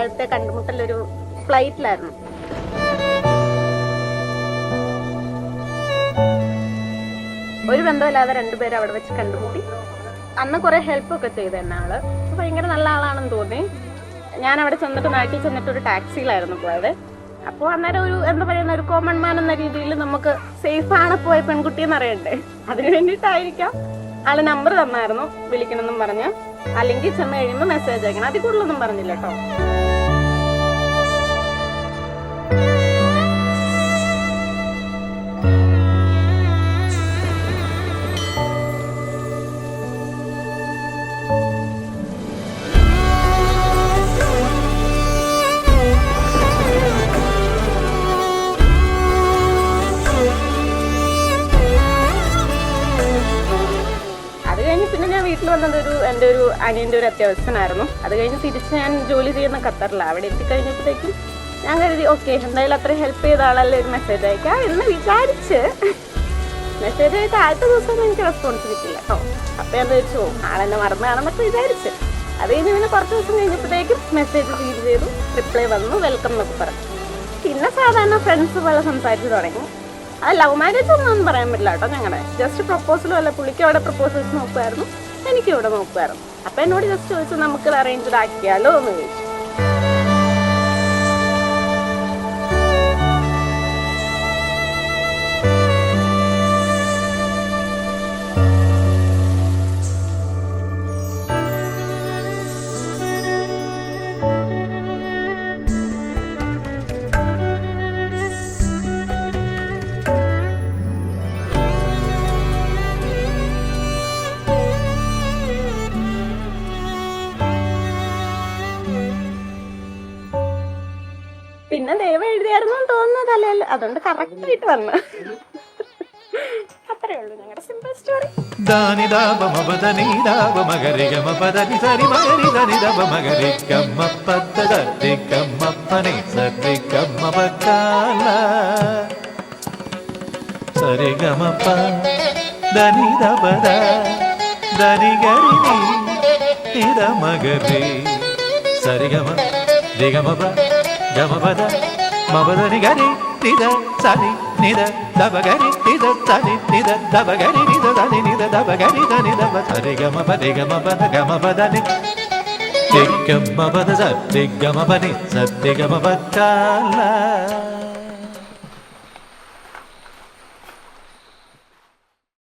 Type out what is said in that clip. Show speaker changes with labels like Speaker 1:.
Speaker 1: ആദ്യത്തെ കണ്ടുമുട്ടലൊരു ഫ്ലൈറ്റിലായിരുന്നു. ഒരു ബന്ധമില്ലാതെ രണ്ടുപേരും അവിടെ വെച്ച് കണ്ടുമുട്ടി. അന്ന് കുറെ ഹെൽപ്പൊക്കെ ചെയ്തു തന്നെ ആള്. ഭയങ്കര നല്ല ആളാണെന്ന് തോന്നി. ഞാൻ അവിടെ ചെന്നിട്ട് നാട്ടിൽ ചെന്നിട്ട് ഒരു ടാക്സിയിലായിരുന്നു പോയത്. അപ്പോൾ അന്നേരം ഒരു എന്താ പറയുന്ന ഒരു കോമൺ മാൻ എന്ന രീതിയിൽ നമുക്ക് സേഫാണ് പോയ പെൺകുട്ടിയെന്ന് അറിയണ്ടേ, അതിന് വേണ്ടിയിട്ടായിരിക്കാം ആള് നമ്പർ തന്നായിരുന്നു വിളിക്കണമെന്നും പറഞ്ഞ്. അല്ലെങ്കിൽ ചെന്ന് കഴിയുമ്പോൾ മെസ്സേജ് അയക്കണം. അതിൽ കൂടുതലൊന്നും പറഞ്ഞില്ല കേട്ടോ. പിന്നെ ഞാൻ വീട്ടിൽ വന്നത് എൻ്റെ ഒരു അനിയൻ്റെ ഒരു അത്യാവശ്യമായിരുന്നു. അത് കഴിഞ്ഞ് തിരിച്ച് ഞാൻ ജോലി ചെയ്യുന്ന ഖത്തറിലാണ്. അവിടെ എത്തിക്കഴിഞ്ഞപ്പോഴത്തേക്കും ഞാൻ കരുതി ഓക്കെ എന്തായാലും അത്രയും ഹെൽപ്പ് ചെയ്ത ആളല്ലേ ഒരു മെസ്സേജ് അയക്കാം എന്ന് വിചാരിച്ച് മെസ്സേജ് അയച്ച ആദ്യത്തെ ദിവസം എനിക്ക് റെസ്പോൺസ് കിട്ടില്ല കേട്ടോ. അപ്പം ഞാൻ ചോദിച്ചു ആളെന്നെ മറന്നാണെന്നൊക്കെ വിചാരിച്ച്. അത് കഴിഞ്ഞ് പിന്നെ കുറച്ച് ദിവസം കഴിഞ്ഞപ്പോഴത്തേക്കും മെസ്സേജ് ഫീഡ് ചെയ്തു, റിപ്ലൈ വന്നു, വെൽക്കം എന്നൊക്കെ പറഞ്ഞു. പിന്നെ സാധാരണ ഫ്രണ്ട്സ് പോലെ സംസാരിച്ച് തുടങ്ങി. അത് ലവ് മാരേജ് ഒന്നും പറയാൻ പറ്റില്ല കേട്ടോ. ഞങ്ങളുടെ ജസ്റ്റ് പ്രപ്പോസലും അല്ല. പുള്ളിക്ക് അവിടെ പ്രപ്പോസൽസ് നോക്കുമായിരുന്നു, എനിക്കും ഇവിടെ നോക്കുമായിരുന്നു. അപ്പം എന്നോട് ജസ്റ്റ് ചോദിച്ചു നമുക്ക് അറേഞ്ച്ഡ് ആക്കിയാലോ എന്ന് ചോദിച്ചു. പിന്നെ ദൈവം എഴുതിയായിരുന്നു തോന്നുന്നത് അല്ലല്ലോ, അതുകൊണ്ട് കറക്റ്റ് ആയിട്ട് വന്നു. അത്രേ ഉള്ളൂ ഞങ്ങളുടെ simple story.
Speaker 2: Gamabada, mabadani gari, nida, sani, nida, dabagari, nida, sani, nida, dabagari, nida, sani, nida, dabagari, sani, dabagari, gamabada, gamabadani, gamabada, sati, gamabani, sati, gamabakala.